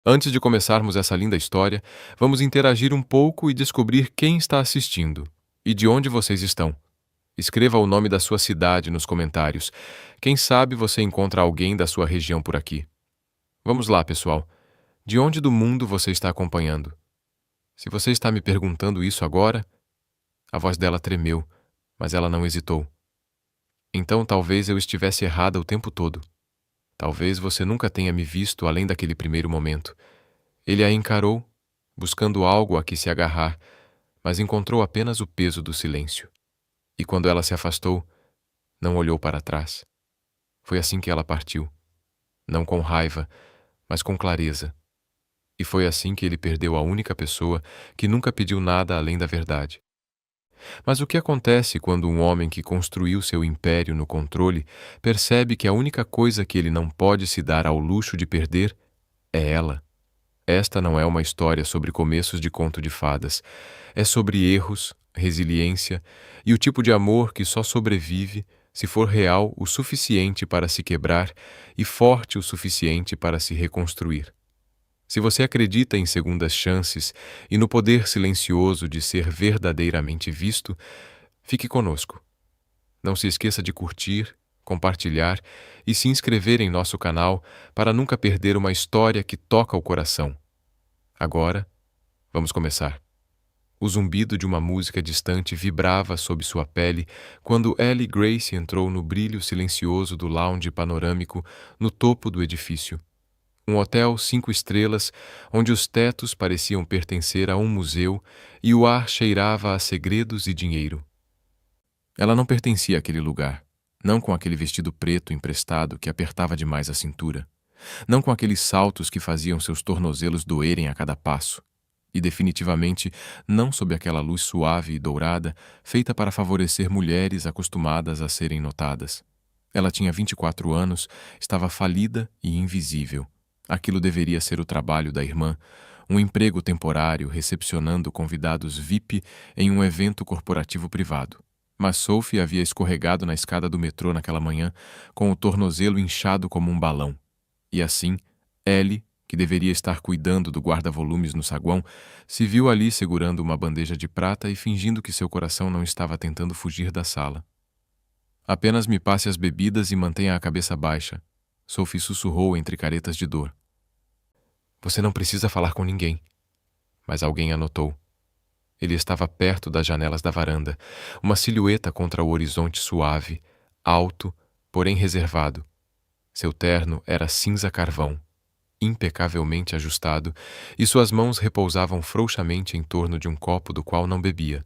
Antes de começarmos essa linda história, vamos interagir um pouco e descobrir quem está assistindo e de onde vocês estão. Escreva o nome da sua cidade nos comentários. Quem sabe você encontra alguém da sua região por aqui. Vamos lá, pessoal. De onde do mundo você está acompanhando? Se você está me perguntando isso agora, a voz dela tremeu, mas ela não hesitou. Então talvez eu estivesse errada o tempo todo. Talvez você nunca tenha me visto além daquele primeiro momento. Ele a encarou, buscando algo a que se agarrar, mas encontrou apenas o peso do silêncio. E quando ela se afastou, não olhou para trás. Foi assim que ela partiu. Não com raiva, mas com clareza. E foi assim que ele perdeu a única pessoa que nunca pediu nada além da verdade. Mas o que acontece quando um homem que construiu seu império no controle percebe que a única coisa que ele não pode se dar ao luxo de perder é ela? Esta não é uma história sobre começos de conto de fadas. É sobre erros, resiliência e o tipo de amor que só sobrevive se for real o suficiente para se quebrar e forte o suficiente para se reconstruir. Se você acredita em segundas chances e no poder silencioso de ser verdadeiramente visto, fique conosco. Não se esqueça de curtir, compartilhar e se inscrever em nosso canal para nunca perder uma história que toca o coração. Agora, vamos começar. O zumbido de uma música distante vibrava sob sua pele quando Ellie Grace entrou no brilho silencioso do lounge panorâmico no topo do edifício. Um hotel 5 estrelas, onde os tetos pareciam pertencer a um museu e o ar cheirava a segredos e dinheiro. Ela não pertencia àquele lugar, não com aquele vestido preto emprestado que apertava demais a cintura, não com aqueles saltos que faziam seus tornozelos doerem a cada passo, e definitivamente não sob aquela luz suave e dourada feita para favorecer mulheres acostumadas a serem notadas. Ela tinha 24 anos, estava falida e invisível. Aquilo deveria ser o trabalho da irmã, um emprego temporário recepcionando convidados VIP em um evento corporativo privado. Mas Sophie havia escorregado na escada do metrô naquela manhã, com o tornozelo inchado como um balão. E assim, Ellie, que deveria estar cuidando do guarda-volumes no saguão, se viu ali segurando uma bandeja de prata e fingindo que seu coração não estava tentando fugir da sala. Apenas me passe as bebidas e mantenha a cabeça baixa, Sophie sussurrou entre caretas de dor. Você não precisa falar com ninguém. Mas alguém a notou. Ele estava perto das janelas da varanda, uma silhueta contra o horizonte suave, alto, porém reservado. Seu terno era cinza carvão, impecavelmente ajustado, e suas mãos repousavam frouxamente em torno de um copo do qual não bebia.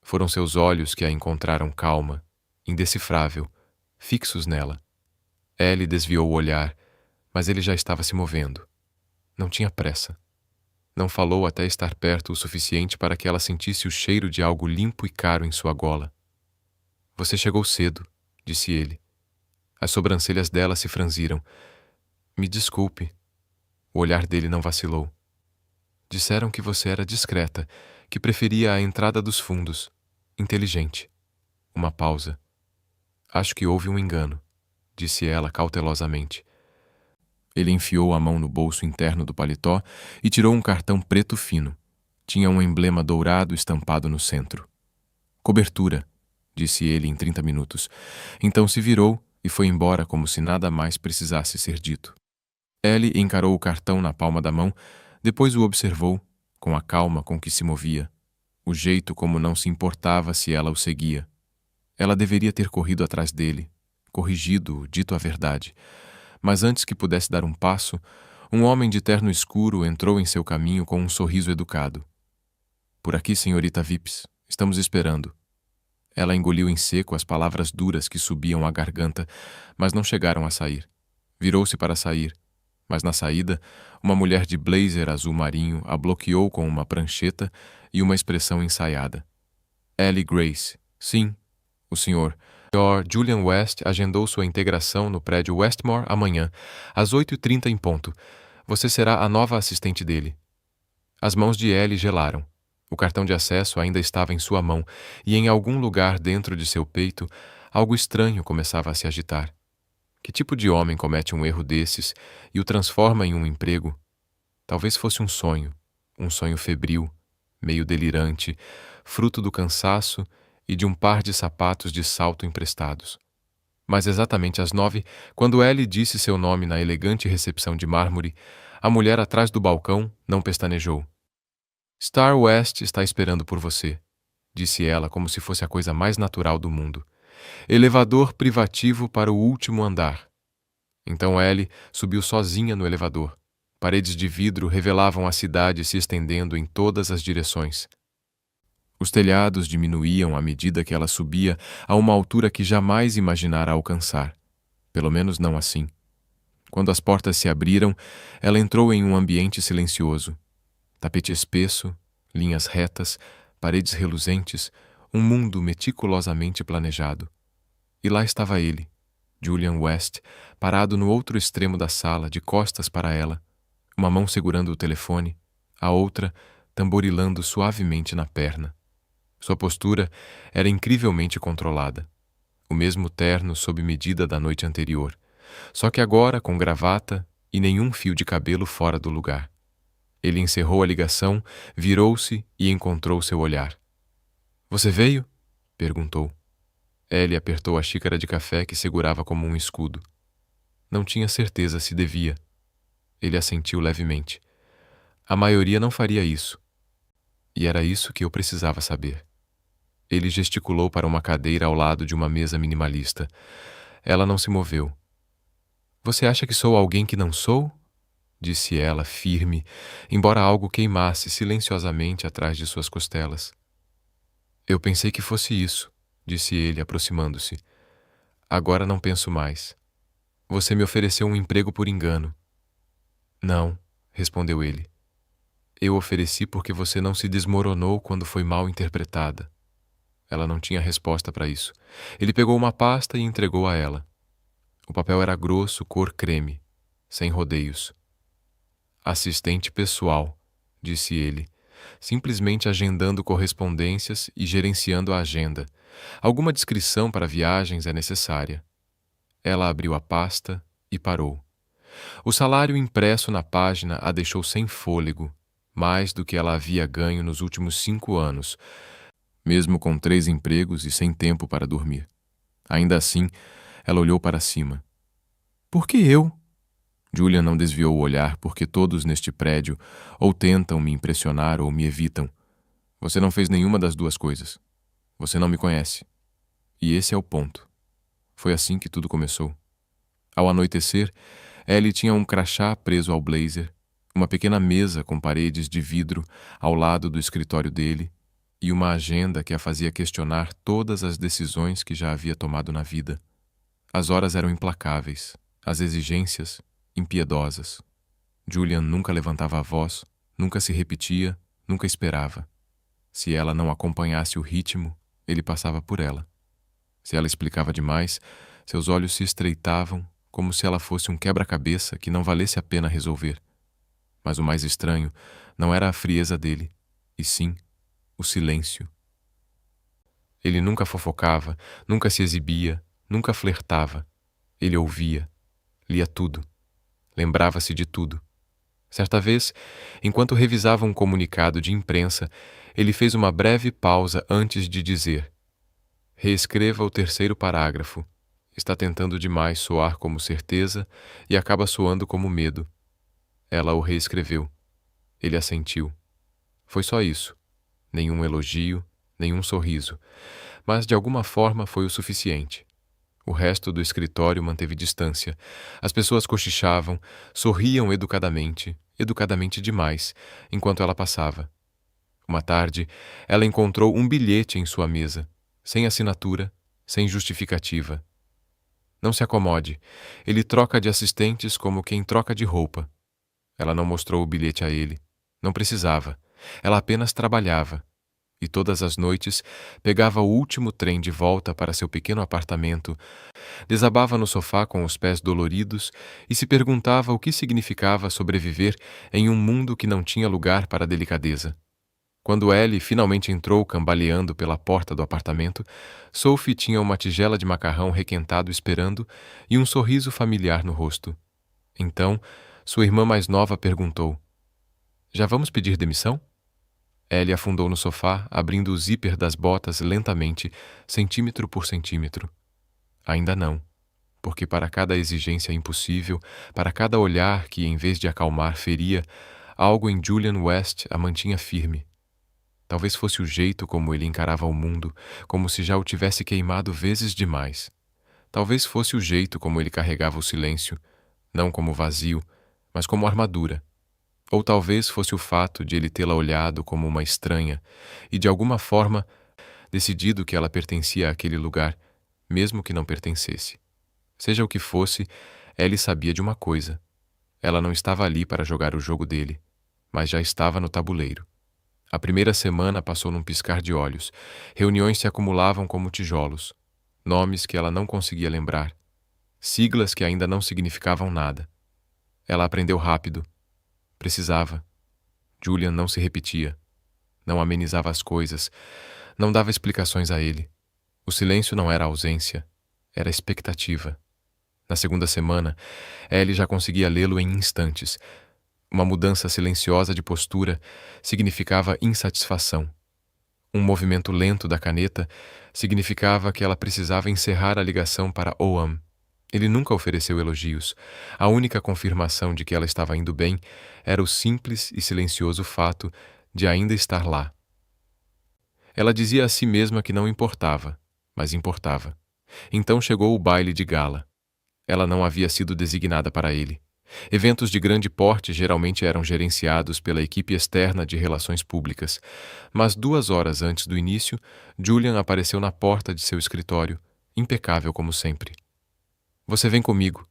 Foram seus olhos que a encontraram calma, indecifrável, fixos nela. Ellie desviou o olhar, mas ele já estava se movendo. Não tinha pressa. Não falou até estar perto o suficiente para que ela sentisse o cheiro de algo limpo e caro em sua gola. Você chegou cedo, disse ele. As sobrancelhas dela se franziram. Me desculpe. O olhar dele não vacilou. Disseram que você era discreta, que preferia a entrada dos fundos. Inteligente. Uma pausa. Acho que houve um engano, disse ela cautelosamente. Ele enfiou a mão no bolso interno do paletó e tirou um cartão preto fino. Tinha um emblema dourado estampado no centro. Cobertura, disse ele em 30 minutos. Então se virou e foi embora como se nada mais precisasse ser dito. Ellie encarou o cartão na palma da mão, depois o observou, com a calma com que se movia, o jeito como não se importava se ela o seguia. Ela deveria ter corrido atrás dele, corrigido-o, dito a verdade. Mas antes que pudesse dar um passo, um homem de terno escuro entrou em seu caminho com um sorriso educado. Por aqui, senhorita Vips, estamos esperando. Ela engoliu em seco as palavras duras que subiam à garganta, mas não chegaram a sair. Virou-se para sair, mas na saída, uma mulher de blazer azul marinho a bloqueou com uma prancheta e uma expressão ensaiada. Ellie Grace. Sim, o senhor. Sr. Julian West agendou sua integração no prédio Westmore amanhã, às 8h30 em ponto. Você será a nova assistente dele. As mãos de Ellie gelaram. O cartão de acesso ainda estava em sua mão, e em algum lugar dentro de seu peito, algo estranho começava a se agitar. Que tipo de homem comete um erro desses e o transforma em um emprego? Talvez fosse um sonho febril, meio delirante, fruto do cansaço e de um par de sapatos de salto emprestados. Mas exatamente às 9, quando Ellie disse seu nome na elegante recepção de mármore, a mulher atrás do balcão não pestanejou. Star West está esperando por você, disse ela como se fosse a coisa mais natural do mundo. Elevador privativo para o último andar. Então Ellie subiu sozinha no elevador. Paredes de vidro revelavam a cidade se estendendo em todas as direções. Os telhados diminuíam à medida que ela subia a uma altura que jamais imaginara alcançar. Pelo menos não assim. Quando as portas se abriram, ela entrou em um ambiente silencioso. Tapete espesso, linhas retas, paredes reluzentes, um mundo meticulosamente planejado. E lá estava ele, Julian West, parado no outro extremo da sala, de costas para ela, uma mão segurando o telefone, a outra tamborilando suavemente na perna. Sua postura era incrivelmente controlada. O mesmo terno sob medida da noite anterior, só que agora com gravata e nenhum fio de cabelo fora do lugar. Ele encerrou a ligação, virou-se e encontrou seu olhar. — Você veio? Perguntou. Ellie apertou a xícara de café que segurava como um escudo. Não tinha certeza se devia. Ele assentiu levemente. A maioria não faria isso. E era isso que eu precisava saber. Ele gesticulou para uma cadeira ao lado de uma mesa minimalista. Ela não se moveu. — Você acha que sou alguém que não sou? Disse ela, firme, embora algo queimasse silenciosamente atrás de suas costelas. Eu pensei que fosse isso, disse ele, aproximando-se. Agora não penso mais. Você me ofereceu um emprego por engano. Não, respondeu ele. Eu ofereci porque você não se desmoronou quando foi mal interpretada. Ela não tinha resposta para isso. Ele pegou uma pasta e entregou a ela. O papel era grosso, cor creme, sem rodeios. Assistente pessoal, disse ele, simplesmente agendando correspondências e gerenciando a agenda. Alguma descrição para viagens é necessária. Ela abriu a pasta e parou. O salário impresso na página a deixou sem fôlego, mais do que ela havia ganho nos últimos 5 anos, mesmo com 3 empregos e sem tempo para dormir. Ainda assim, ela olhou para cima. Por que eu? Julian não desviou o olhar porque todos neste prédio ou tentam me impressionar ou me evitam. Você não fez nenhuma das duas coisas. Você não me conhece. E esse é o ponto. Foi assim que tudo começou. Ao anoitecer, Ellie tinha um crachá preso ao blazer, uma pequena mesa com paredes de vidro ao lado do escritório dele e uma agenda que a fazia questionar todas as decisões que já havia tomado na vida. As horas eram implacáveis, as exigências impiedosas. Julian nunca levantava a voz, nunca se repetia, nunca esperava. Se ela não acompanhasse o ritmo, ele passava por ela. Se ela explicava demais, seus olhos se estreitavam como se ela fosse um quebra-cabeça que não valesse a pena resolver. Mas o mais estranho não era a frieza dele, e sim o silêncio. Ele nunca fofocava, nunca se exibia, nunca flertava. Ele ouvia, lia tudo. Lembrava-se de tudo. Certa vez, enquanto revisava um comunicado de imprensa, ele fez uma breve pausa antes de dizer: reescreva o 3º parágrafo. Está tentando demais soar como certeza e acaba soando como medo. Ela o reescreveu. Ele assentiu. Foi só isso. Nenhum elogio, nenhum sorriso. Mas de alguma forma foi o suficiente. O resto do escritório manteve distância. As pessoas cochichavam, sorriam educadamente, educadamente demais, enquanto ela passava. Uma tarde, ela encontrou um bilhete em sua mesa, sem assinatura, sem justificativa. Não se acomode. Ele troca de assistentes como quem troca de roupa. Ela não mostrou o bilhete a ele. Não precisava. Ela apenas trabalhava. E todas as noites pegava o último trem de volta para seu pequeno apartamento, desabava no sofá com os pés doloridos e se perguntava o que significava sobreviver em um mundo que não tinha lugar para a delicadeza. Quando Ellie finalmente entrou cambaleando pela porta do apartamento, Sophie tinha uma tigela de macarrão requentado esperando e um sorriso familiar no rosto. Então, sua irmã mais nova perguntou: Já vamos pedir demissão? Ellie afundou no sofá, abrindo o zíper das botas lentamente, centímetro por centímetro. Ainda não, porque para cada exigência impossível, para cada olhar que, em vez de acalmar, feria, algo em Julian West a mantinha firme. Talvez fosse o jeito como ele encarava o mundo, como se já o tivesse queimado vezes demais. Talvez fosse o jeito como ele carregava o silêncio, não como vazio, mas como armadura. Ou talvez fosse o fato de ele tê-la olhado como uma estranha e, de alguma forma, decidido que ela pertencia àquele lugar, mesmo que não pertencesse. Seja o que fosse, Ellie sabia de uma coisa. Ela não estava ali para jogar o jogo dele, mas já estava no tabuleiro. A primeira semana passou num piscar de olhos. Reuniões se acumulavam como tijolos. Nomes que ela não conseguia lembrar. Siglas que ainda não significavam nada. Ela aprendeu rápido. Precisava. Julian não se repetia. Não amenizava as coisas. Não dava explicações a ele. O silêncio não era ausência. Era expectativa. Na segunda semana, Ellie já conseguia lê-lo em instantes. Uma mudança silenciosa de postura significava insatisfação. Um movimento lento da caneta significava que ela precisava encerrar a ligação para Oam. Ele nunca ofereceu elogios. A única confirmação de que ela estava indo bem era o simples e silencioso fato de ainda estar lá. Ela dizia a si mesma que não importava, mas importava. Então chegou o baile de gala. Ela não havia sido designada para ele. Eventos de grande porte geralmente eram gerenciados pela equipe externa de relações públicas, mas 2 horas antes do início, Julian apareceu na porta de seu escritório, impecável como sempre. Você vem comigo.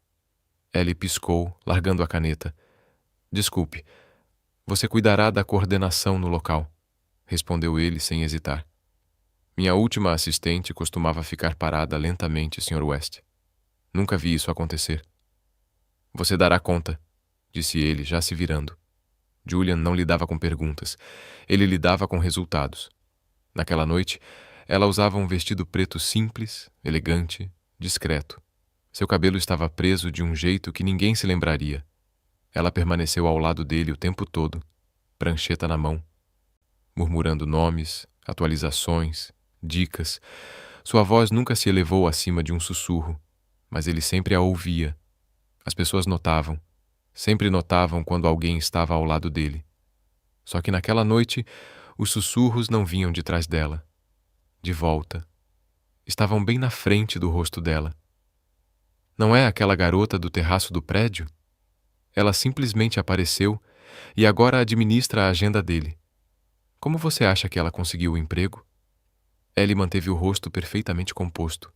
Ellie piscou, largando a caneta. Desculpe. Você cuidará da coordenação no local, respondeu ele sem hesitar. Minha última assistente costumava ficar parada lentamente, Sr. West. Nunca vi isso acontecer. Você dará conta, disse ele, já se virando. Julian não lidava com perguntas. Ele lidava com resultados. Naquela noite, ela usava um vestido preto simples, elegante, discreto. Seu cabelo estava preso de um jeito que ninguém se lembraria. Ela permaneceu ao lado dele o tempo todo, prancheta na mão, murmurando nomes, atualizações, dicas. Sua voz nunca se elevou acima de um sussurro, mas ele sempre a ouvia. As pessoas notavam, sempre notavam quando alguém estava ao lado dele. Só que naquela noite, os sussurros não vinham de trás dela. De volta. Estavam bem na frente do rosto dela. Não é aquela garota do terraço do prédio? Ela simplesmente apareceu e agora administra a agenda dele. Como você acha que ela conseguiu o emprego? Ellie manteve o rosto perfeitamente composto.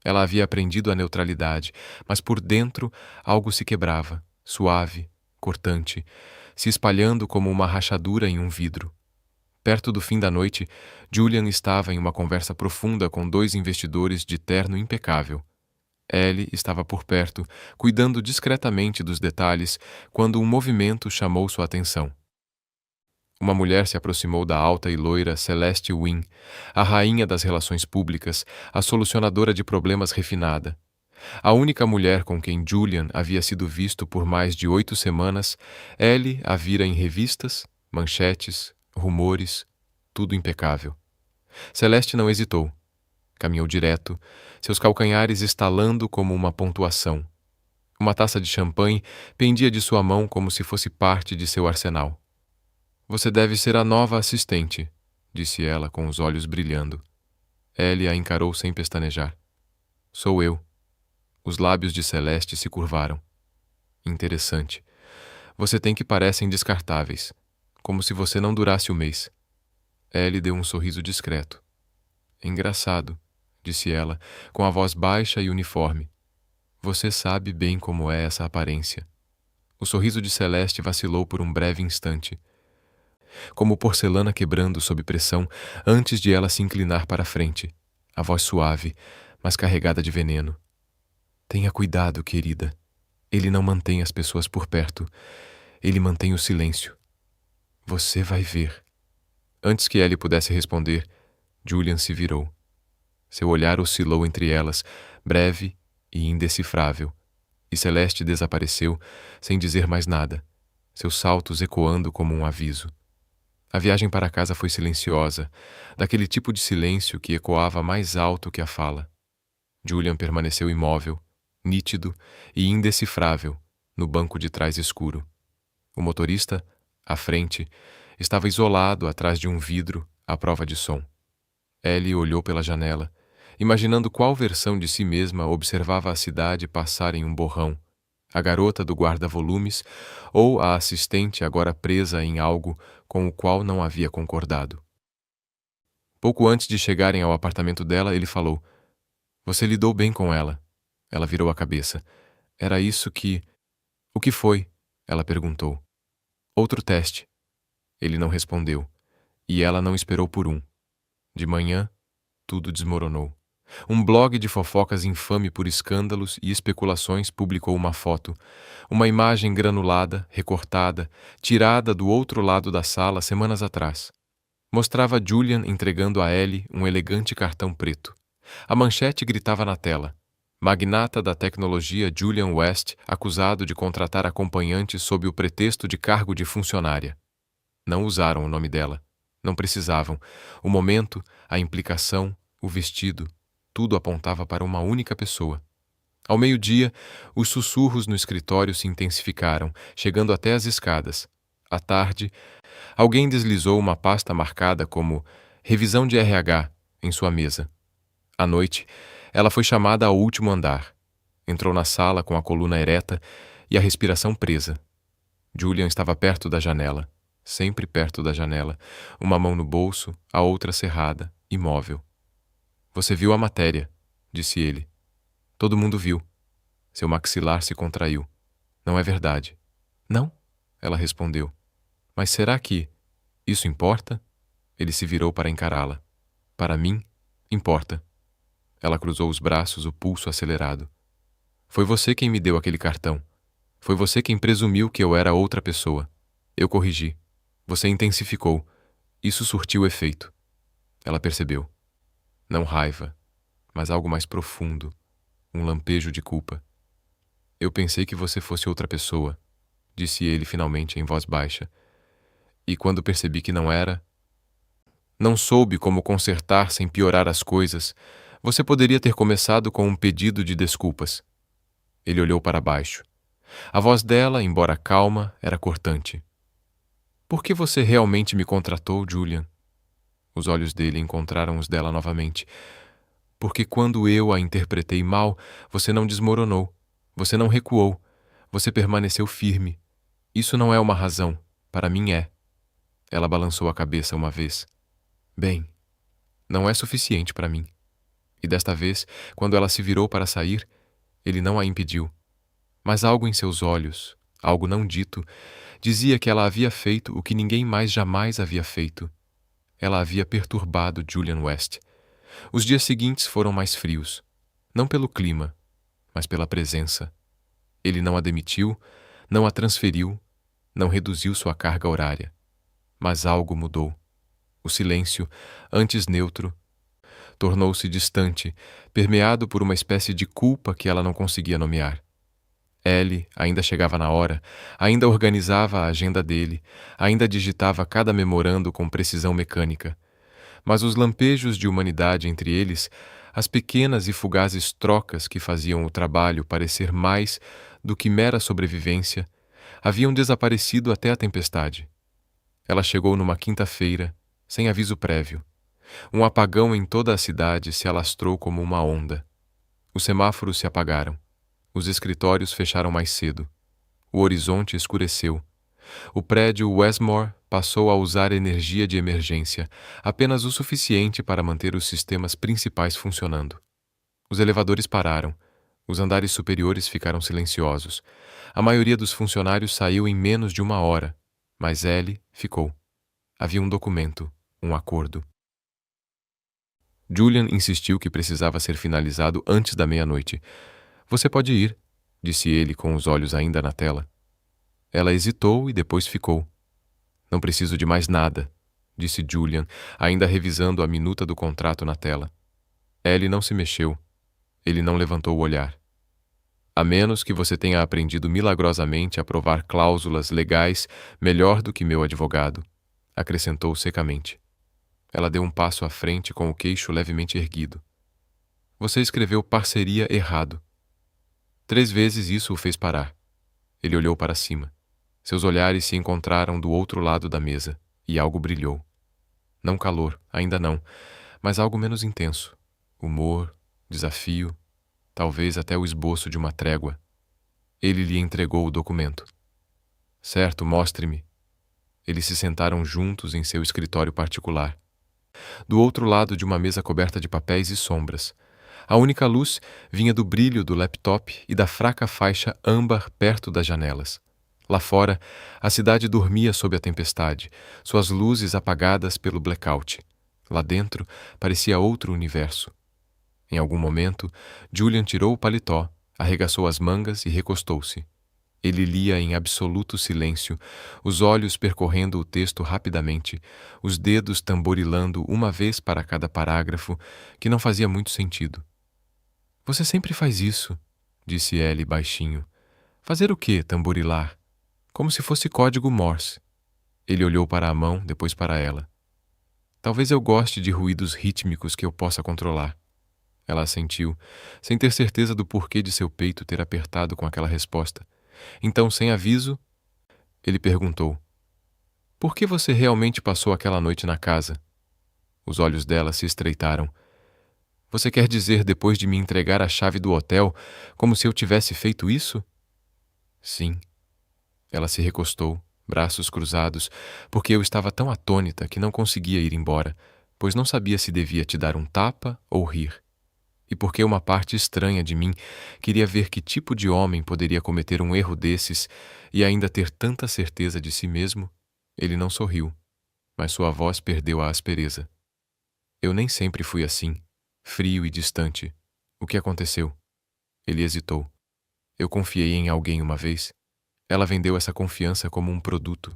Ela havia aprendido a neutralidade, mas por dentro algo se quebrava, suave, cortante, se espalhando como uma rachadura em um vidro. Perto do fim da noite, Julian estava em uma conversa profunda com 2 investidores de terno impecável. Ellie estava por perto, cuidando discretamente dos detalhes, quando um movimento chamou sua atenção. Uma mulher se aproximou da alta e loira Celeste Wynne, a rainha das relações públicas, a solucionadora de problemas refinada. A única mulher com quem Julian havia sido visto por mais de 8 semanas, Ellie a vira em revistas, manchetes, rumores, tudo impecável. Celeste não hesitou. Caminhou direto, seus calcanhares estalando como uma pontuação. Uma taça de champanhe pendia de sua mão como se fosse parte de seu arsenal. Você deve ser a nova assistente, disse ela com os olhos brilhando. Ellie a encarou sem pestanejar. Sou eu. Os lábios de Celeste se curvaram. Interessante. Você tem que parecem descartáveis, como se você não durasse o mês. Ellie deu um sorriso discreto. Engraçado, disse ela, com a voz baixa e uniforme. Você sabe bem como é essa aparência. O sorriso de Celeste vacilou por um breve instante, como porcelana quebrando sob pressão antes de ela se inclinar para a frente, a voz suave, mas carregada de veneno. Tenha cuidado, querida. Ele não mantém as pessoas por perto. Ele mantém o silêncio. Você vai ver. Antes que Ellie pudesse responder, Julian se virou. Seu olhar oscilou entre elas, breve e indecifrável, e Celeste desapareceu sem dizer mais nada. seus saltos ecoando como um aviso. A viagem para casa foi silenciosa, daquele tipo de silêncio que ecoava mais alto que a fala. Julian permaneceu imóvel, nítido e indecifrável, no banco de trás escuro. O motorista, à frente, estava isolado atrás de um vidro à prova de som. Ellie olhou pela janela, imaginando qual versão de si mesma observava a cidade passar em um borrão, a garota do guarda-volumes ou a assistente agora presa em algo com o qual não havia concordado. Pouco antes de chegarem ao apartamento dela, ele falou: "Você lidou bem com ela." Ela virou a cabeça. "Era isso que..." "O que foi?" ela perguntou. "Outro teste." Ele não respondeu, e ela não esperou por um. De manhã, tudo desmoronou. Um blog de fofocas infame por escândalos e especulações publicou uma foto, uma imagem granulada, recortada, tirada do outro lado da sala semanas atrás. Mostrava Julian entregando a Ellie um elegante cartão preto. A manchete gritava na tela: "Magnata da tecnologia Julian West acusado de contratar acompanhante sob o pretexto de cargo de funcionária." Não usaram o nome dela. Não precisavam. O momento, a implicação, o vestido, tudo apontava para uma única pessoa. Ao meio-dia, os sussurros no escritório se intensificaram, chegando até as escadas. À tarde, alguém deslizou uma pasta marcada como "Revisão de RH" em sua mesa. À noite, ela foi chamada ao último andar. Entrou na sala com a coluna ereta e a respiração presa. Julian estava perto da janela, sempre perto da janela, uma mão no bolso, a outra cerrada, imóvel. "Você viu a matéria", disse ele. "Todo mundo viu." Seu maxilar se contraiu. "Não é verdade." "Não?" ela respondeu. "Mas será que isso importa?" Ele se virou para encará-la. "Para mim, importa." Ela cruzou os braços, o pulso acelerado. "Foi você quem me deu aquele cartão. Foi você quem presumiu que eu era outra pessoa. Eu corrigi. Você intensificou. Isso surtiu efeito." Ela percebeu. Não raiva, mas algo mais profundo, um lampejo de culpa. "Eu pensei que você fosse outra pessoa", disse ele finalmente em voz baixa. "E quando percebi que não era, não soube como consertar sem piorar as coisas. Você poderia ter começado com um pedido de desculpas." Ele olhou para baixo. A voz dela, embora calma, era cortante. "Por que você realmente me contratou, Julian?" Os olhos dele encontraram os dela novamente. "Porque quando eu a interpretei mal, você não desmoronou. Você não recuou. Você permaneceu firme. Isso não é uma razão. Para mim é." Ela balançou a cabeça uma vez. "Bem, não é suficiente para mim." E desta vez, quando ela se virou para sair, ele não a impediu. Mas algo em seus olhos, algo não dito, dizia que ela havia feito o que ninguém mais jamais havia feito. Ela havia perturbado Julian West. Os dias seguintes foram mais frios. Não pelo clima, mas pela presença. Ele não a demitiu, não a transferiu, não reduziu sua carga horária. Mas algo mudou. O silêncio, antes neutro, tornou-se distante, permeado por uma espécie de culpa que ela não conseguia nomear. Ellie ainda chegava na hora, ainda organizava a agenda dele, ainda digitava cada memorando com precisão mecânica. Mas os lampejos de humanidade entre eles, as pequenas e fugazes trocas que faziam o trabalho parecer mais do que mera sobrevivência, haviam desaparecido até a tempestade. Ela chegou numa quinta-feira, sem aviso prévio. Um apagão em toda a cidade se alastrou como uma onda. Os semáforos se apagaram. Os escritórios fecharam mais cedo. O horizonte escureceu. O prédio Westmore passou a usar energia de emergência, apenas o suficiente para manter os sistemas principais funcionando. Os elevadores pararam. Os andares superiores ficaram silenciosos. A maioria dos funcionários saiu em menos de uma hora, mas Ellie ficou. Havia um documento, um acordo. Julian insistiu que precisava ser finalizado antes da meia-noite. "Você pode ir", disse ele com os olhos ainda na tela. Ela hesitou e depois ficou. "Não preciso de mais nada", disse Julian, ainda revisando a minuta do contrato na tela. Ellie não se mexeu. Ele não levantou o olhar. A menos que você tenha aprendido milagrosamente a provar cláusulas legais melhor do que meu advogado, acrescentou secamente. Ela deu um passo à frente com o queixo levemente erguido. Você escreveu parceria errado. 3 vezes isso o fez parar. Ele olhou para cima. Seus olhares se encontraram do outro lado da mesa, e algo brilhou. Não calor, ainda não, mas algo menos intenso. Humor, desafio, talvez até o esboço de uma trégua. Ele lhe entregou o documento. Certo, mostre-me. Eles se sentaram juntos em seu escritório particular. Do outro lado de uma mesa coberta de papéis e sombras. A única luz vinha do brilho do laptop e da fraca faixa âmbar perto das janelas. Lá fora, a cidade dormia sob a tempestade, suas luzes apagadas pelo blackout. Lá dentro, parecia outro universo. Em algum momento, Julian tirou o paletó, arregaçou as mangas e recostou-se. Ele lia em absoluto silêncio, os olhos percorrendo o texto rapidamente, os dedos tamborilando uma vez para cada parágrafo, que não fazia muito sentido. Você sempre faz isso, disse Ellie baixinho. Fazer o quê, tamborilar? Como se fosse código Morse. Ele olhou para a mão, depois para ela. Talvez eu goste de ruídos rítmicos que eu possa controlar. Ela assentiu, sem ter certeza do porquê de seu peito ter apertado com aquela resposta. Então, sem aviso, ele perguntou: Por que você realmente passou aquela noite na casa? Os olhos dela se estreitaram. Você quer dizer depois de me entregar a chave do hotel, como se eu tivesse feito isso? Sim. Ela se recostou, braços cruzados, porque eu estava tão atônita que não conseguia ir embora, pois não sabia se devia te dar um tapa ou rir. E porque uma parte estranha de mim queria ver que tipo de homem poderia cometer um erro desses e ainda ter tanta certeza de si mesmo, ele não sorriu, mas sua voz perdeu a aspereza. Eu nem sempre fui assim, frio e distante. O que aconteceu? Ele hesitou. Eu confiei em alguém uma vez. Ela vendeu essa confiança como um produto.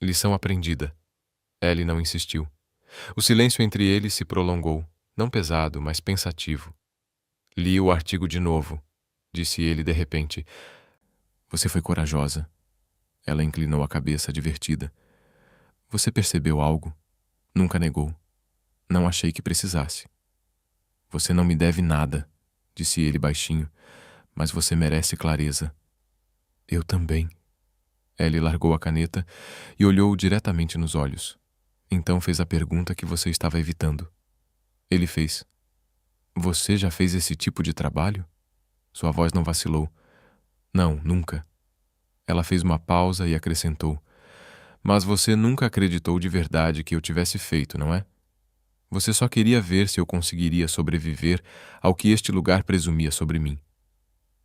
Lição aprendida. Ellie não insistiu. O silêncio entre eles se prolongou, não pesado, mas pensativo. Li o artigo de novo, disse ele de repente. Você foi corajosa. Ela inclinou a cabeça, divertida. Você percebeu algo? Nunca negou. Não achei que precisasse. Você não me deve nada, disse ele baixinho, mas você merece clareza. Eu também. Ellie largou a caneta e olhou-o diretamente nos olhos. Então fez a pergunta que você estava evitando. Ele fez. Você já fez esse tipo de trabalho? Sua voz não vacilou. Não, nunca. Ela fez uma pausa e acrescentou. Mas você nunca acreditou de verdade que eu tivesse feito, não é? Você só queria ver se eu conseguiria sobreviver ao que este lugar presumia sobre mim.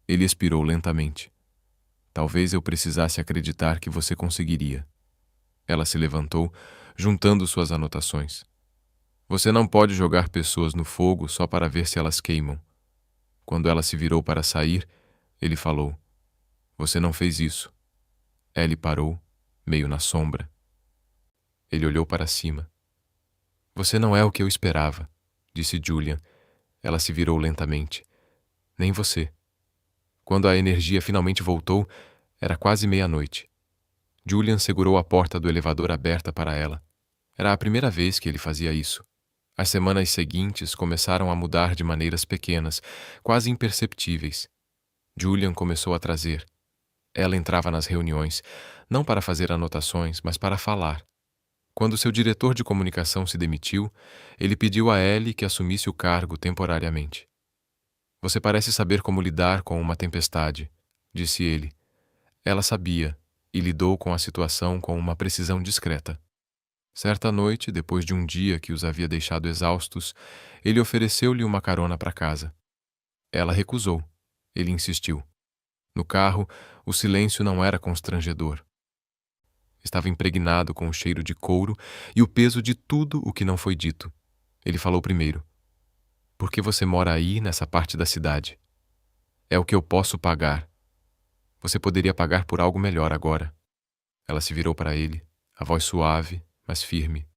Ele expirou lentamente. Talvez eu precisasse acreditar que você conseguiria. Ela se levantou, juntando suas anotações. Você não pode jogar pessoas no fogo só para ver se elas queimam. Quando ela se virou para sair, ele falou: Você não fez isso. Ellie parou, meio na sombra. Ele olhou para cima. Você não é o que eu esperava, disse Julian. Ela se virou lentamente. Nem você. Quando a energia finalmente voltou, era quase meia-noite. Julian segurou a porta do elevador aberta para ela. Era a primeira vez que ele fazia isso. As semanas seguintes começaram a mudar de maneiras pequenas, quase imperceptíveis. Julian começou a trazer. Ela entrava nas reuniões, não para fazer anotações, mas para falar. Quando seu diretor de comunicação se demitiu, ele pediu a Ellie que assumisse o cargo temporariamente. Você parece saber como lidar com uma tempestade, disse ele. Ela sabia, e lidou com a situação com uma precisão discreta. Certa noite, depois de um dia que os havia deixado exaustos, ele ofereceu-lhe uma carona para casa. Ela recusou. Ele insistiu. No carro, o silêncio não era constrangedor. Estava impregnado com o cheiro de couro e o peso de tudo o que não foi dito. Ele falou primeiro. Por que você mora aí, nessa parte da cidade? É o que eu posso pagar. Você poderia pagar por algo melhor agora. Ela se virou para ele, a voz suave, mas firme.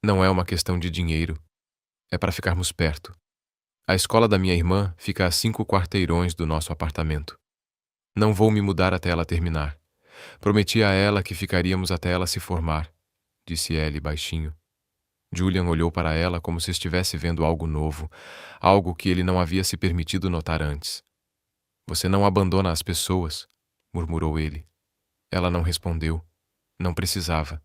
Não é uma questão de dinheiro. É para ficarmos perto. A escola da minha irmã fica a 5 quarteirões do nosso apartamento. Não vou me mudar até ela terminar. Prometi a ela que ficaríamos até ela se formar, disse Ellie baixinho. Julian olhou para ela como se estivesse vendo algo novo, algo que ele não havia se permitido notar antes. Você não abandona as pessoas, murmurou ele. Ela não respondeu. Não precisava.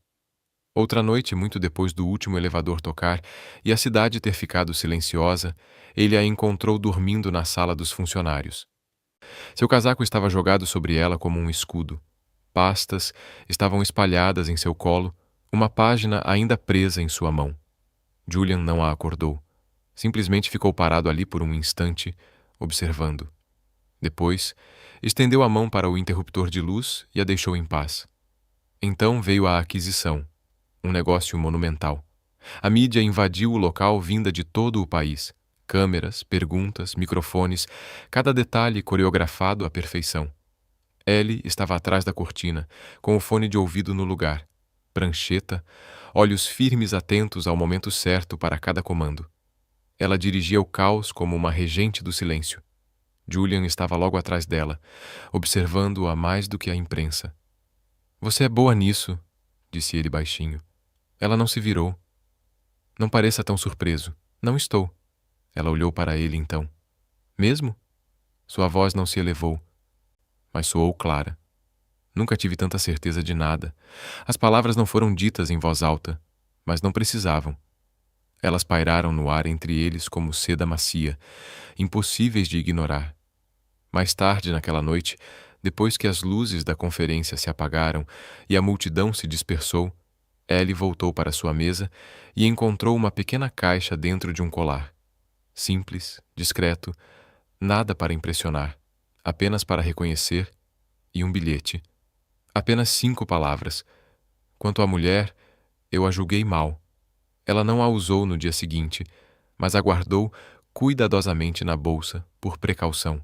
Outra noite, muito depois do último elevador tocar e a cidade ter ficado silenciosa, ele a encontrou dormindo na sala dos funcionários. Seu casaco estava jogado sobre ela como um escudo. Pastas estavam espalhadas em seu colo, uma página ainda presa em sua mão. Julian não a acordou. Simplesmente ficou parado ali por um instante, observando. Depois, estendeu a mão para o interruptor de luz e a deixou em paz. Então veio a aquisição, um negócio monumental. A mídia invadiu o local vinda de todo o país. Câmeras, perguntas, microfones, cada detalhe coreografado à perfeição. Ellie estava atrás da cortina, com o fone de ouvido no lugar. Prancheta, olhos firmes atentos ao momento certo para cada comando. Ela dirigia o caos como uma regente do silêncio. Julian estava logo atrás dela, observando-a mais do que a imprensa. Você é boa nisso, disse ele baixinho. Ela não se virou. Não pareça tão surpreso. Não estou. Ela olhou para ele então. Mesmo? Sua voz não se elevou, mas soou clara. Nunca tive tanta certeza de nada. As palavras não foram ditas em voz alta, mas não precisavam. Elas pairaram no ar entre eles como seda macia, impossíveis de ignorar. Mais tarde naquela noite, depois que as luzes da conferência se apagaram e a multidão se dispersou, Ellie voltou para sua mesa e encontrou uma pequena caixa dentro de um colar. Simples, discreto, nada para impressionar, apenas para reconhecer, e um bilhete. Apenas 5 palavras. Quanto à mulher, eu a julguei mal. Ela não a usou no dia seguinte, mas a guardou cuidadosamente na bolsa, por precaução.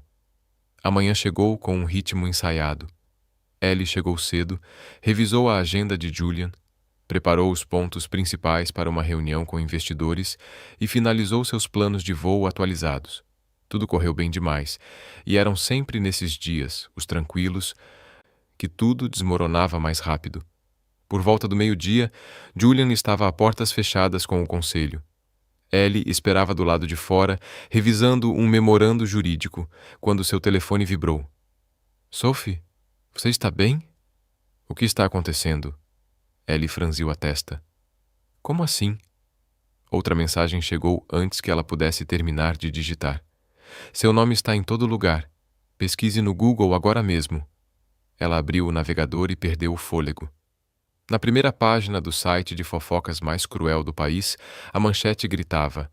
Amanhã chegou com um ritmo ensaiado. Ellie chegou cedo, revisou a agenda de Julian, preparou os pontos principais para uma reunião com investidores e finalizou seus planos de voo atualizados. Tudo correu bem demais, e eram sempre nesses dias, os tranquilos, que tudo desmoronava mais rápido. Por volta do meio-dia, Julian estava a portas fechadas com o conselho. Ellie esperava do lado de fora, revisando um memorando jurídico, quando seu telefone vibrou. Sophie, você está bem? O que está acontecendo? Ellie franziu a testa. Como assim? Outra mensagem chegou antes que ela pudesse terminar de digitar. Seu nome está em todo lugar. Pesquise no Google agora mesmo. Ela abriu o navegador e perdeu o fôlego. Na primeira página do site de fofocas mais cruel do país, a manchete gritava: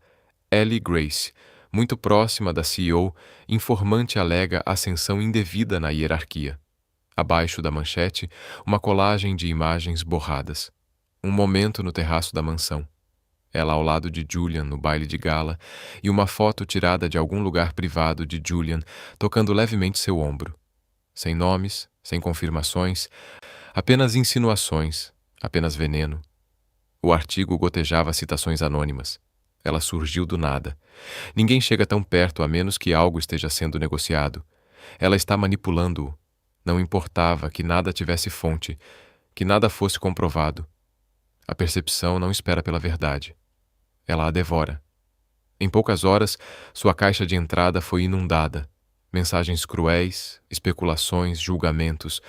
Ellie Grace, muito próxima da CEO, informante alega ascensão indevida na hierarquia. Abaixo da manchete, uma colagem de imagens borradas. Um momento no terraço da mansão. Ela ao lado de Julian no baile de gala e uma foto tirada de algum lugar privado de Julian tocando levemente seu ombro. Sem nomes, sem confirmações, apenas insinuações, apenas veneno. O artigo gotejava citações anônimas. Ela surgiu do nada. Ninguém chega tão perto a menos que algo esteja sendo negociado. Ela está manipulando-o. Não importava que nada tivesse fonte, que nada fosse comprovado. A percepção não espera pela verdade. Ela a devora. Em poucas horas, sua caixa de entrada foi inundada. Mensagens cruéis, especulações, julgamentos.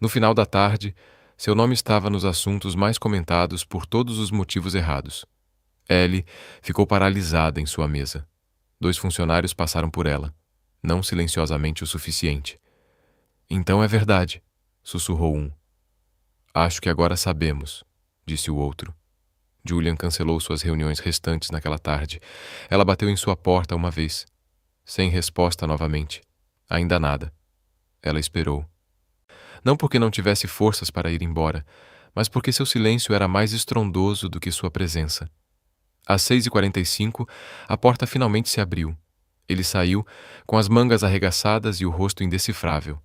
No final da tarde, seu nome estava nos assuntos mais comentados por todos os motivos errados. Ellie ficou paralisada em sua mesa. 2 funcionários passaram por ela, não silenciosamente o suficiente. Então é verdade, sussurrou um. Acho que agora sabemos, disse o outro. Julian cancelou suas reuniões restantes naquela tarde. Ela bateu em sua porta uma vez. Sem resposta novamente. Ainda nada. Ela esperou. Não porque não tivesse forças para ir embora, mas porque seu silêncio era mais estrondoso do que sua presença. Às 6h45, a porta finalmente se abriu. Ele saiu, com as mangas arregaçadas e o rosto indecifrável.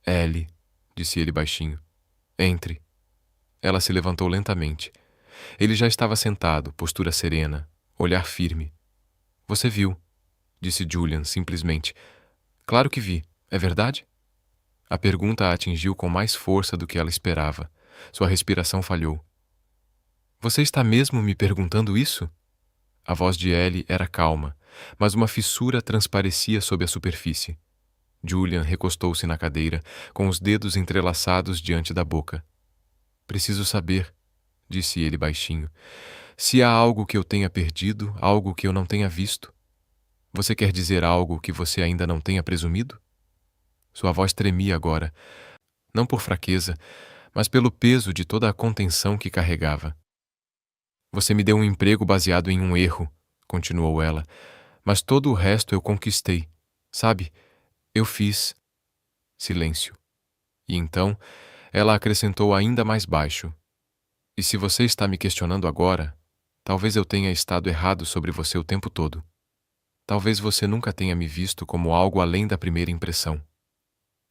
Ellie, disse ele baixinho. Entre. Ela se levantou lentamente. Ele já estava sentado, postura serena, olhar firme. Você viu. disse Julian simplesmente. Claro que vi. É verdade? A pergunta a atingiu com mais força do que ela esperava. Sua respiração falhou. Você está mesmo me perguntando isso? A voz de Ellie era calma, mas uma fissura transparecia sob a superfície. Julian recostou-se na cadeira, com os dedos entrelaçados diante da boca. Preciso saber, disse ele baixinho, se há algo que eu tenha perdido, algo que eu não tenha visto. Você quer dizer algo que você ainda não tenha presumido? Sua voz tremia agora, não por fraqueza, mas pelo peso de toda a contenção que carregava. Você me deu um emprego baseado em um erro, continuou ela, mas todo o resto eu conquistei. Sabe, eu fiz... Silêncio. E então, ela acrescentou ainda mais baixo. E se você está me questionando agora, talvez eu tenha estado errado sobre você o tempo todo. Talvez você nunca tenha me visto como algo além da primeira impressão.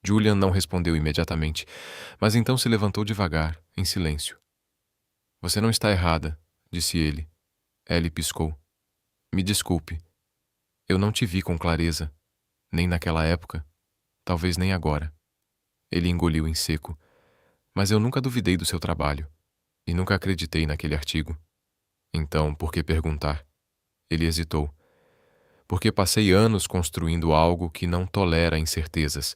Julian não respondeu imediatamente, mas então se levantou devagar, em silêncio. Você não está errada, disse ele. Ellie piscou. Me desculpe. Eu não te vi com clareza, nem naquela época, talvez nem agora. Ele engoliu em seco. Mas eu nunca duvidei do seu trabalho, e nunca acreditei naquele artigo. Então, por que perguntar? Ele hesitou. Porque passei anos construindo algo que não tolera incertezas.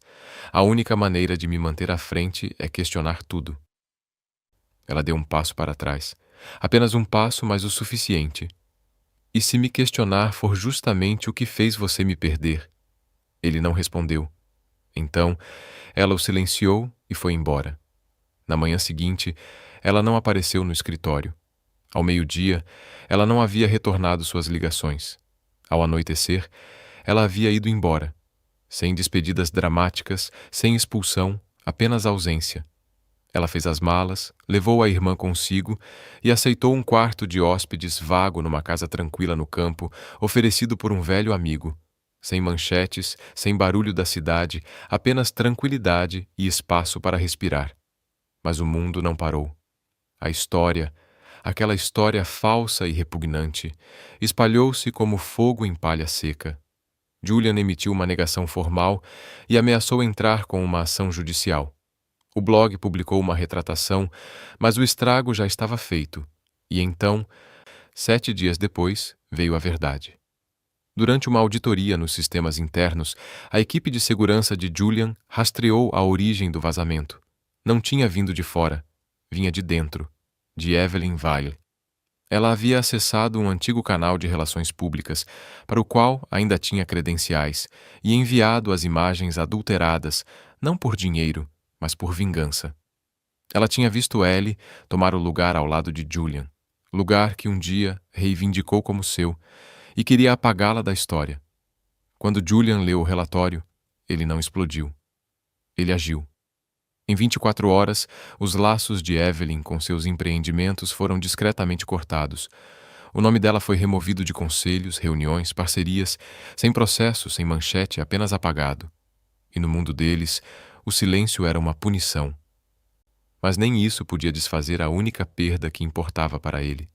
A única maneira de me manter à frente é questionar tudo. Ela deu um passo para trás. Apenas um passo, mas o suficiente. E se me questionar for justamente o que fez você me perder? Ele não respondeu. Então, ela o silenciou e foi embora. Na manhã seguinte, ela não apareceu no escritório. Ao meio-dia, ela não havia retornado suas ligações. Ao anoitecer, ela havia ido embora. Sem despedidas dramáticas, sem expulsão, apenas ausência. Ela fez as malas, levou a irmã consigo e aceitou um quarto de hóspedes vago numa casa tranquila no campo, oferecido por um velho amigo. Sem manchetes, sem barulho da cidade, apenas tranquilidade e espaço para respirar. Mas o mundo não parou. A história, aquela história falsa e repugnante, espalhou-se como fogo em palha seca. Julian emitiu uma negação formal e ameaçou entrar com uma ação judicial. O blog publicou uma retratação, mas o estrago já estava feito. E então, 7 dias depois, veio a verdade. Durante uma auditoria nos sistemas internos, a equipe de segurança de Julian rastreou a origem do vazamento. Não tinha vindo de fora, vinha de dentro, de Evelyn Weil. Ela havia acessado um antigo canal de relações públicas, para o qual ainda tinha credenciais, e enviado as imagens adulteradas, não por dinheiro, mas por vingança. Ela tinha visto Ellie tomar o lugar ao lado de Julian, lugar que um dia reivindicou como seu, e queria apagá-la da história. Quando Julian leu o relatório, ele não explodiu. Ele agiu. Em 24 horas, os laços de Evelyn com seus empreendimentos foram discretamente cortados. O nome dela foi removido de conselhos, reuniões, parcerias, sem processo, sem manchete, apenas apagado. E no mundo deles, o silêncio era uma punição. Mas nem isso podia desfazer a única perda que importava para ele.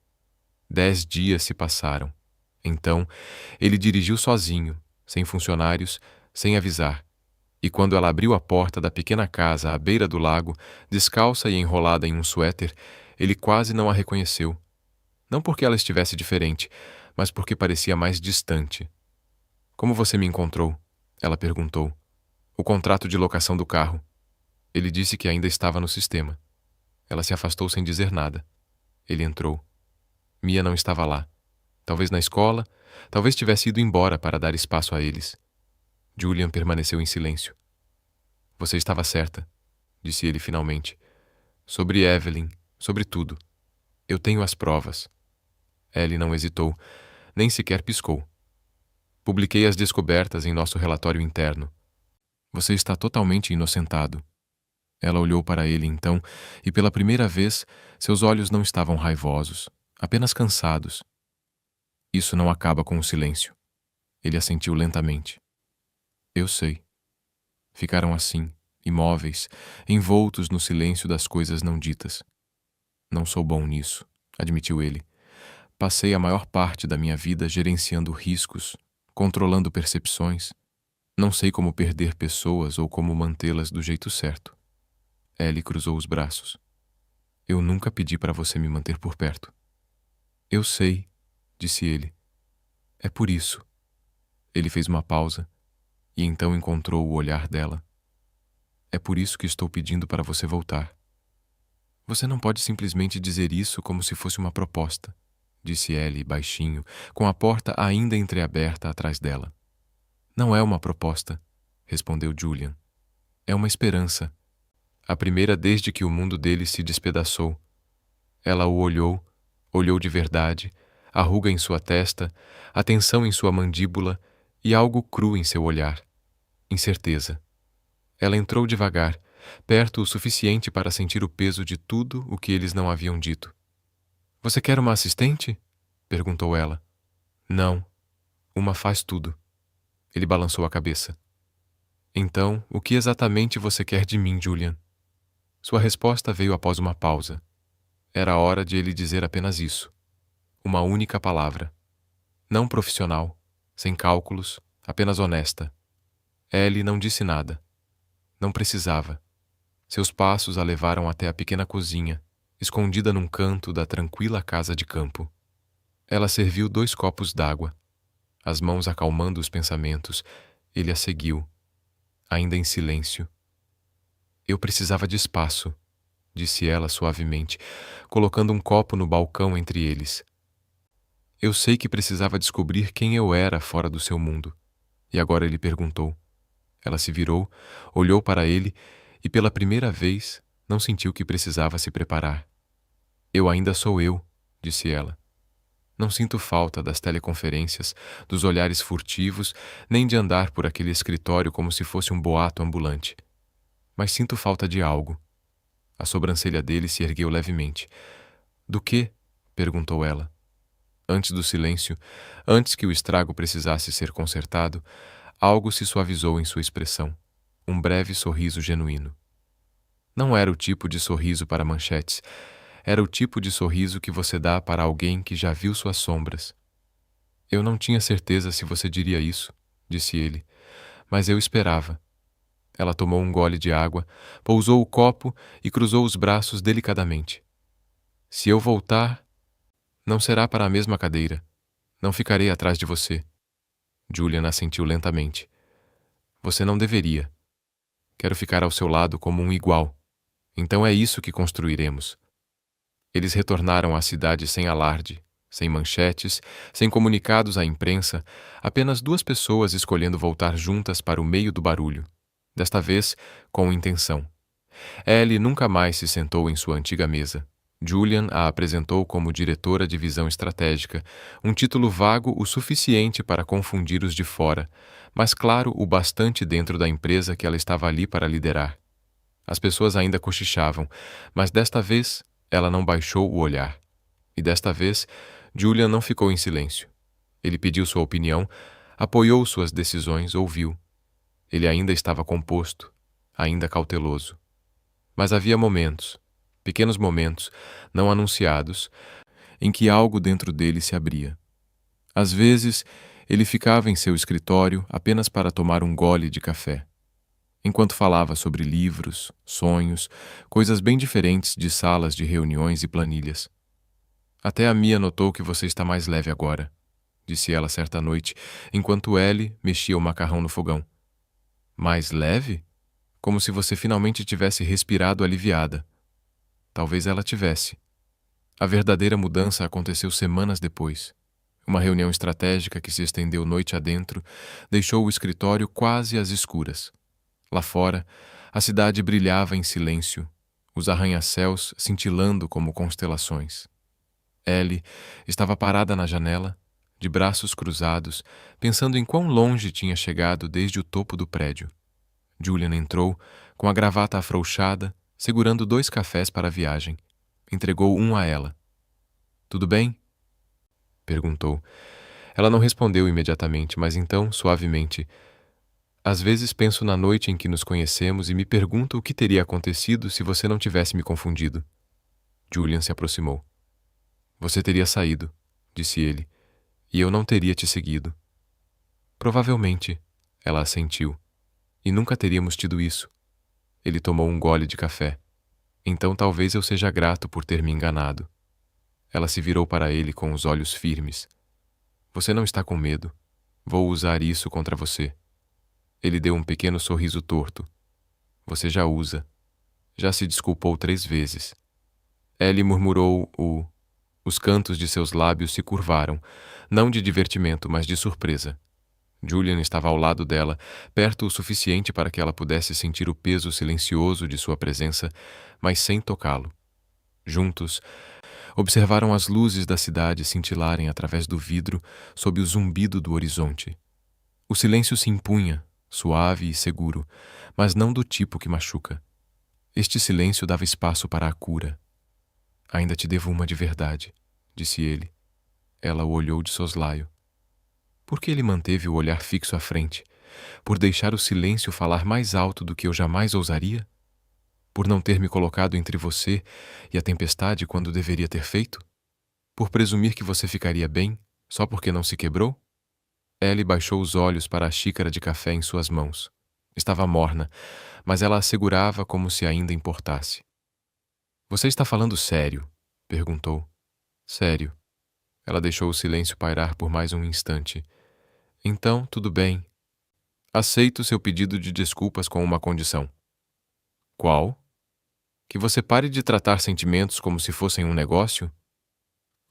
10 dias se passaram. Então, ele dirigiu sozinho, sem funcionários, sem avisar. E quando ela abriu a porta da pequena casa à beira do lago, descalça e enrolada em um suéter, ele quase não a reconheceu. Não porque ela estivesse diferente, mas porque parecia mais distante. Como você me encontrou? Ela perguntou. O contrato de locação do carro. Ele disse que ainda estava no sistema. Ela se afastou sem dizer nada. Ele entrou. Mia não estava lá. Talvez na escola, talvez tivesse ido embora para dar espaço a eles. Julian permaneceu em silêncio. Você estava certa, disse ele finalmente. Sobre Evelyn, sobre tudo. Eu tenho as provas. Ellie não hesitou, nem sequer piscou. Publiquei as descobertas em nosso relatório interno. Você está totalmente inocentado. Ela olhou para ele então, e pela primeira vez, seus olhos não estavam raivosos, apenas cansados. Isso não acaba com o silêncio. Ele assentiu lentamente. Eu sei. Ficaram assim, imóveis, envoltos no silêncio das coisas não ditas. Não sou bom nisso, admitiu ele. Passei a maior parte da minha vida gerenciando riscos, controlando percepções. Não sei como perder pessoas ou como mantê-las do jeito certo. Ellie cruzou os braços. Eu nunca pedi para você me manter por perto. Eu sei, disse ele. É por isso. Ele fez uma pausa e então encontrou o olhar dela. É por isso que estou pedindo para você voltar. Você não pode simplesmente dizer isso como se fosse uma proposta, disse Ellie baixinho, com a porta ainda entreaberta atrás dela. Não é uma proposta, respondeu Julian. É uma esperança. A primeira desde que o mundo dele se despedaçou. Ela o olhou de verdade, a ruga em sua testa, a tensão em sua mandíbula e algo cru em seu olhar. Incerteza. Ela entrou devagar, perto o suficiente para sentir o peso de tudo o que eles não haviam dito. Você quer uma assistente? Perguntou ela. Não. Uma faz tudo. Ele balançou a cabeça. Então, o que exatamente você quer de mim, Julian? Sua resposta veio após uma pausa. Era hora de ele dizer apenas isso. Uma única palavra. Não profissional, sem cálculos, apenas honesta. Ellie não disse nada. Não precisava. Seus passos a levaram até a pequena cozinha, escondida num canto da tranquila casa de campo. Ela serviu 2 copos d'água. As mãos acalmando os pensamentos, ele a seguiu, ainda em silêncio. Eu precisava de espaço, disse ela suavemente, colocando um copo no balcão entre eles. Eu sei que precisava descobrir quem eu era fora do seu mundo. E agora ele perguntou. Ela se virou, olhou para ele e pela primeira vez não sentiu que precisava se preparar. Eu ainda sou eu, disse ela. Não sinto falta das teleconferências, dos olhares furtivos, nem de andar por aquele escritório como se fosse um boato ambulante. Mas sinto falta de algo. A sobrancelha dele se ergueu levemente. Do quê? Perguntou ela. Antes do silêncio, antes que o estrago precisasse ser consertado, algo se suavizou em sua expressão. Um breve sorriso genuíno. Não era o tipo de sorriso para manchetes. Era o tipo de sorriso que você dá para alguém que já viu suas sombras. Eu não tinha certeza se você diria isso, disse ele, mas eu esperava. Ela tomou um gole de água, pousou o copo e cruzou os braços delicadamente. Se eu voltar, não será para a mesma cadeira. Não ficarei atrás de você. Julian assentiu lentamente. Você não deveria. Quero ficar ao seu lado como um igual. Então é isso que construiremos. Eles retornaram à cidade sem alarde, sem manchetes, sem comunicados à imprensa, apenas 2 pessoas escolhendo voltar juntas para o meio do barulho. Desta vez, com intenção. Ellie nunca mais se sentou em sua antiga mesa. Julian a apresentou como diretora de visão estratégica, um título vago o suficiente para confundir os de fora, mas claro o bastante dentro da empresa que ela estava ali para liderar. As pessoas ainda cochichavam, mas desta vez ela não baixou o olhar. E desta vez, Julian não ficou em silêncio. Ele pediu sua opinião, apoiou suas decisões, ouviu. Ele ainda estava composto, ainda cauteloso. Mas havia momentos, pequenos momentos, não anunciados, em que algo dentro dele se abria. Às vezes, ele ficava em seu escritório apenas para tomar um gole de café, enquanto falava sobre livros, sonhos, coisas bem diferentes de salas de reuniões e planilhas. Até a Mia notou que você está mais leve agora, disse ela certa noite, enquanto Ellie mexia o macarrão no fogão. Mais leve? Como se você finalmente tivesse respirado aliviada. Talvez ela tivesse. A verdadeira mudança aconteceu semanas depois. Uma reunião estratégica que se estendeu noite adentro deixou o escritório quase às escuras. Lá fora, a cidade brilhava em silêncio, os arranha-céus cintilando como constelações. Ellie estava parada na janela, de braços cruzados, pensando em quão longe tinha chegado desde o topo do prédio. Julian entrou, com a gravata afrouxada, segurando 2 cafés para a viagem. Entregou um a ela. Tudo bem? Perguntou. Ela não respondeu imediatamente, mas então, suavemente, às vezes penso na noite em que nos conhecemos e me pergunto o que teria acontecido se você não tivesse me confundido. Julian se aproximou. Você teria saído, disse ele, e eu não teria te seguido. Provavelmente, ela assentiu. E nunca teríamos tido isso. Ele tomou um gole de café. Então talvez eu seja grato por ter me enganado. Ela se virou para ele com os olhos firmes. Você não está com medo. Vou usar isso contra você. Ele deu um pequeno sorriso torto. Você já usa. Já se desculpou 3 vezes. Ellie murmurou Os cantos de seus lábios se curvaram, não de divertimento, mas de surpresa. Julian estava ao lado dela, perto o suficiente para que ela pudesse sentir o peso silencioso de sua presença, mas sem tocá-lo. Juntos, observaram as luzes da cidade cintilarem através do vidro sob o zumbido do horizonte. O silêncio se impunha, suave e seguro, mas não do tipo que machuca. Este silêncio dava espaço para a cura. Ainda te devo uma de verdade, disse ele. Ela o olhou de soslaio. Por que ele manteve o olhar fixo à frente? Por deixar o silêncio falar mais alto do que eu jamais ousaria? Por não ter me colocado entre você e a tempestade quando deveria ter feito? Por presumir que você ficaria bem, só porque não se quebrou? Ellie baixou os olhos para a xícara de café em suas mãos. Estava morna, mas ela a segurava como se ainda importasse. Você está falando sério? Perguntou. Sério. Ela deixou o silêncio pairar por mais um instante. Então, tudo bem. Aceito seu pedido de desculpas com uma condição. Qual? Que você pare de tratar sentimentos como se fossem um negócio?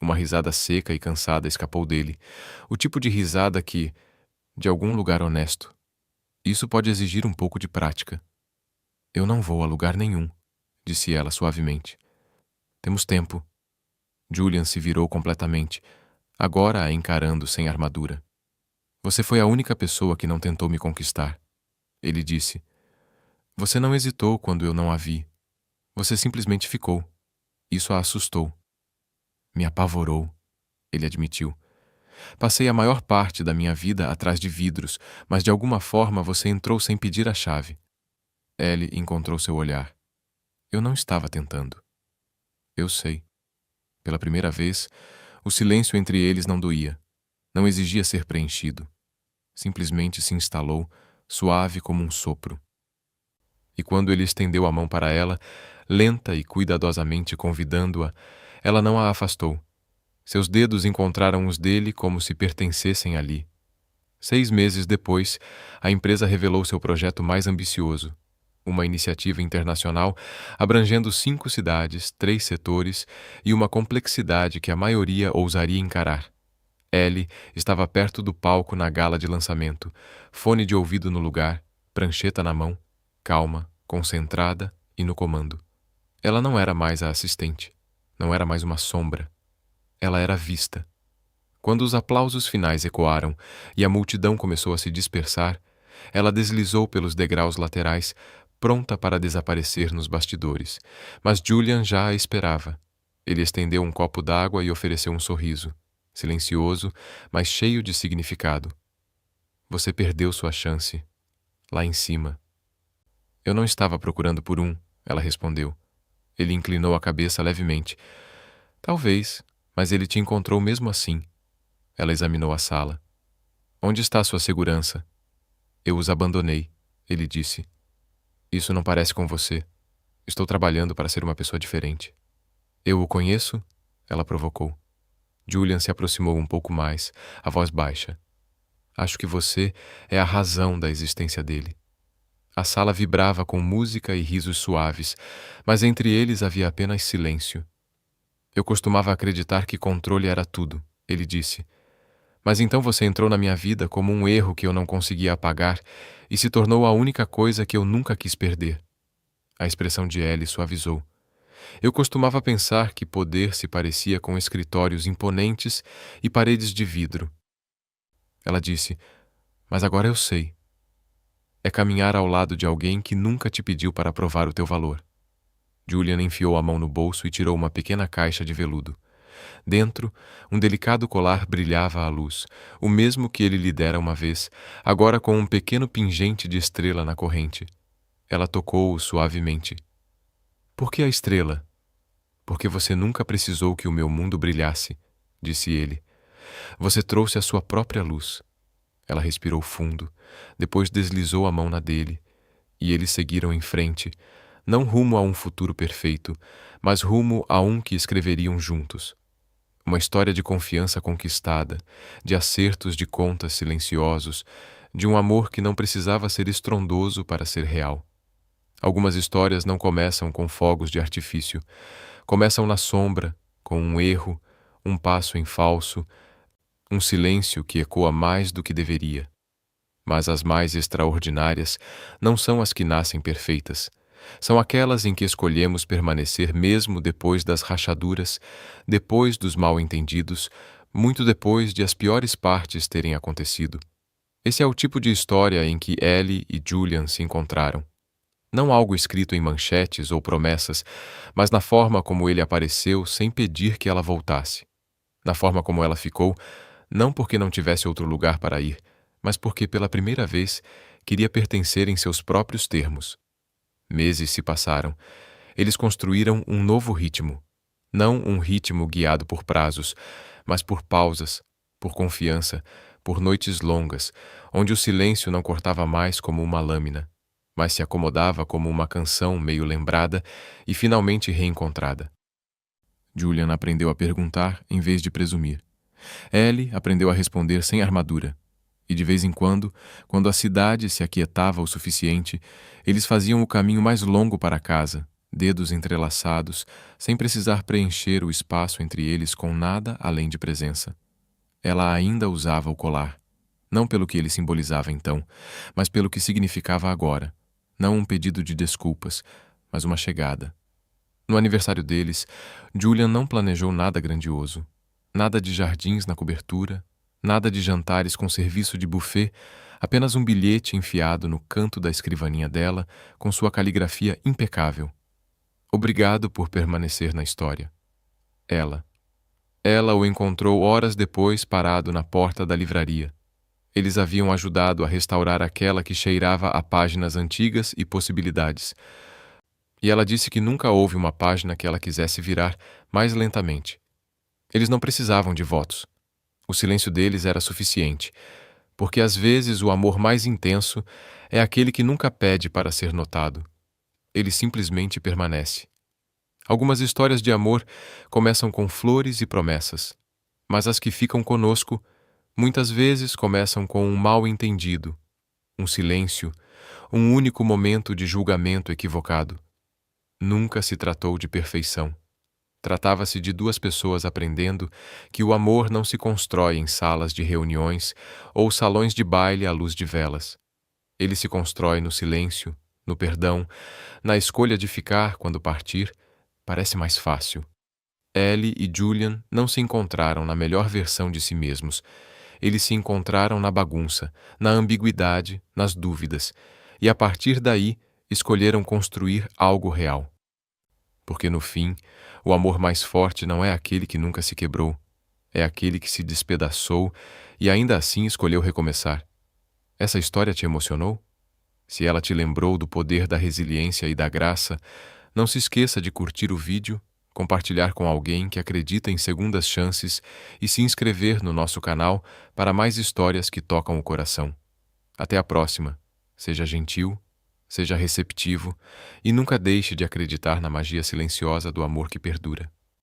Uma risada seca e cansada escapou dele, o tipo de risada que, de algum lugar honesto. Isso pode exigir um pouco de prática. Eu não vou a lugar nenhum, disse ela suavemente. Temos tempo. Julian se virou completamente, agora a encarando sem armadura. Você foi a única pessoa que não tentou me conquistar. Ele disse. Você não hesitou quando eu não a vi. Você simplesmente ficou. Isso a assustou. Me apavorou, ele admitiu. Passei a maior parte da minha vida atrás de vidros, mas de alguma forma você entrou sem pedir a chave. Ellie encontrou seu olhar. Eu não estava tentando. Eu sei. Pela primeira vez, o silêncio entre eles não doía. Não exigia ser preenchido. Simplesmente se instalou, suave como um sopro. E quando ele estendeu a mão para ela, lenta e cuidadosamente convidando-a, ela não a afastou. Seus dedos encontraram os dele como se pertencessem ali. 6 meses depois, a empresa revelou seu projeto mais ambicioso. Uma iniciativa internacional abrangendo 5 cidades, 3 setores e uma complexidade que a maioria ousaria encarar. Ellie estava perto do palco na gala de lançamento, fone de ouvido no lugar, prancheta na mão, calma, concentrada e no comando. Ela não era mais a assistente, não era mais uma sombra. Ela era vista. Quando os aplausos finais ecoaram e a multidão começou a se dispersar, ela deslizou pelos degraus laterais, pronta para desaparecer nos bastidores. Mas Julian já a esperava. Ele estendeu um copo d'água e ofereceu um sorriso, silencioso, mas cheio de significado. Você perdeu sua chance. Lá em cima. Eu não estava procurando por um, ela respondeu. Ele inclinou a cabeça levemente. Talvez, mas ele te encontrou mesmo assim. Ela examinou a sala. Onde está sua segurança? Eu os abandonei, ele disse. Isso não parece com você. Estou trabalhando para ser uma pessoa diferente. Eu o conheço? Ela provocou. Julian se aproximou um pouco mais, a voz baixa. Acho que você é a razão da existência dele. A sala vibrava com música e risos suaves, mas entre eles havia apenas silêncio. Eu costumava acreditar que controle era tudo, ele disse. Mas então você entrou na minha vida como um erro que eu não conseguia apagar e se tornou a única coisa que eu nunca quis perder. A expressão de Ellie suavizou. Eu costumava pensar que poder se parecia com escritórios imponentes e paredes de vidro. Ela disse, mas agora eu sei. É caminhar ao lado de alguém que nunca te pediu para provar o teu valor. Julian enfiou a mão no bolso e tirou uma pequena caixa de veludo. Dentro, um delicado colar brilhava à luz, o mesmo que ele lhe dera uma vez, agora com um pequeno pingente de estrela na corrente. Ela tocou-o suavemente. Por que a estrela? Porque você nunca precisou que o meu mundo brilhasse, disse ele. Você trouxe a sua própria luz. Ela respirou fundo, depois deslizou a mão na dele, e eles seguiram em frente, não rumo a um futuro perfeito, mas rumo a um que escreveriam juntos. Uma história de confiança conquistada, de acertos de contas silenciosos, de um amor que não precisava ser estrondoso para ser real. Algumas histórias não começam com fogos de artifício, começam na sombra, com um erro, um passo em falso, um silêncio que ecoa mais do que deveria. Mas as mais extraordinárias não são as que nascem perfeitas. São aquelas em que escolhemos permanecer mesmo depois das rachaduras, depois dos mal-entendidos, muito depois de as piores partes terem acontecido. Esse é o tipo de história em que Ellie e Julian se encontraram. Não algo escrito em manchetes ou promessas, mas na forma como ele apareceu sem pedir que ela voltasse. Na forma como ela ficou, não porque não tivesse outro lugar para ir, mas porque pela primeira vez queria pertencer em seus próprios termos. Meses se passaram. Eles construíram um novo ritmo. Não um ritmo guiado por prazos, mas por pausas, por confiança, por noites longas, onde o silêncio não cortava mais como uma lâmina, mas se acomodava como uma canção meio lembrada e finalmente reencontrada. Julian aprendeu a perguntar em vez de presumir. Ellie aprendeu a responder sem armadura. E de vez em quando a cidade se aquietava o suficiente, eles faziam o caminho mais longo para casa, dedos entrelaçados, sem precisar preencher o espaço entre eles com nada além de presença. Ela ainda usava o colar, não pelo que ele simbolizava então, mas pelo que significava agora. Não um pedido de desculpas, mas uma chegada. No aniversário deles, Julian não planejou nada grandioso. Nada de jardins na cobertura, nada de jantares com serviço de buffet, apenas um bilhete enfiado no canto da escrivaninha dela com sua caligrafia impecável. Obrigado por permanecer na história. Ela o encontrou horas depois parado na porta da livraria. Eles haviam ajudado a restaurar aquela que cheirava a páginas antigas e possibilidades. E ela disse que nunca houve uma página que ela quisesse virar mais lentamente. Eles não precisavam de votos. O silêncio deles era suficiente, porque às vezes o amor mais intenso é aquele que nunca pede para ser notado. Ele simplesmente permanece. Algumas histórias de amor começam com flores e promessas, mas as que ficam conosco muitas vezes começam com um mal-entendido, um silêncio, um único momento de julgamento equivocado. Nunca se tratou de perfeição. Tratava-se de duas pessoas aprendendo que o amor não se constrói em salas de reuniões ou salões de baile à luz de velas. Ele se constrói no silêncio, no perdão, na escolha de ficar quando partir. Parece mais fácil. Ellie e Julian não se encontraram na melhor versão de si mesmos. Eles se encontraram na bagunça, na ambiguidade, nas dúvidas, e a partir daí escolheram construir algo real. Porque no fim, o amor mais forte não é aquele que nunca se quebrou, é aquele que se despedaçou e ainda assim escolheu recomeçar. Essa história te emocionou? Se ela te lembrou do poder da resiliência e da graça, não se esqueça de curtir o vídeo, compartilhar com alguém que acredita em segundas chances e se inscrever no nosso canal para mais histórias que tocam o coração. Até a próxima. Seja gentil, seja receptivo e nunca deixe de acreditar na magia silenciosa do amor que perdura.